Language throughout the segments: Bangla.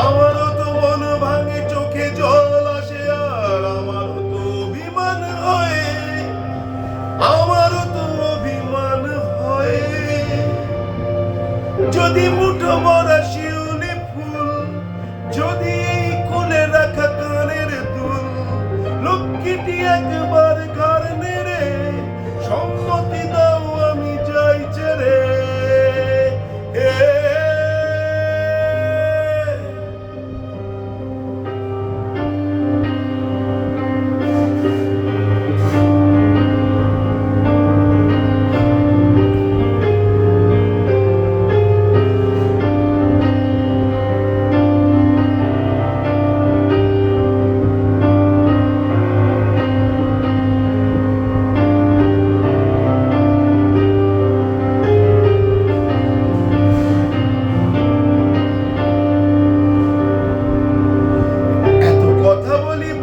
আমারও তো মন ভাঙে, চোখে জল আসে, আর আমারও তো অভিমান হয়, আমারও তো অভিমান হয়। যদি মুঠো ভরা শিউলি ফুল, যদি এই কোলে রাখা কানের দুল, লক্ষ্মীটি একবার ঘর নেড়ে সম্মতি দাও, আমি যাই ছেড়ে।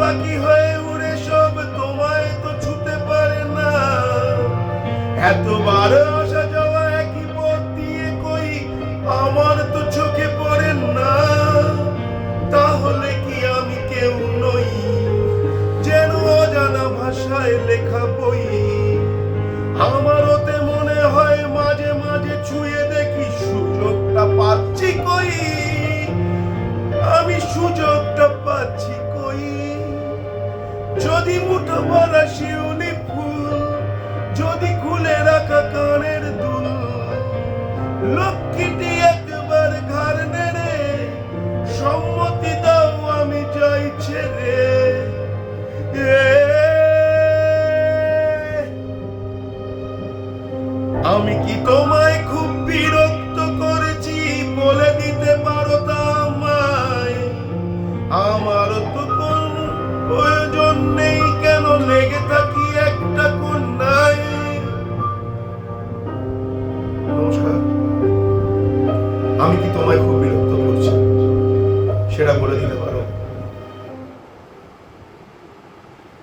বাকি হয়ে উড়ে সব, তোমায় তো ছুতে পারে না। এতবার আসা যাওয়া একই পথ দিয়ে, কই আমার তো চোখে পড়ে না। তাহলে কি আমি কেউ নই, যেন অজানা ভাষায় লেখা বই? আমার ওতে মনে হয় মাঝে মাঝে ছুঁয়ে দেখি সুযোগটা পাচ্ছি কই, আমি সুযোগটা পাচ্ছি কই? যদি মুঠো ভরা শিউলি ফুল, যদি খুলে রাখা কানের দুল, লক্ষ্মীটি একবার ঘর নেড়ে সম্মতি দাও, আমি যাই ছেড়ে। আমি কি তোমায় খুব বিরক্ত করেছি, বলে দিতে পারো তা আমায়? আমার তো কোন প্রয়োজন নেই, কেন লেগে থাকি একটা কন্যায়? নমস্কার, আমি কি তোমায় খুব বিরক্ত করছি, সেটা বলে দিতে পারো?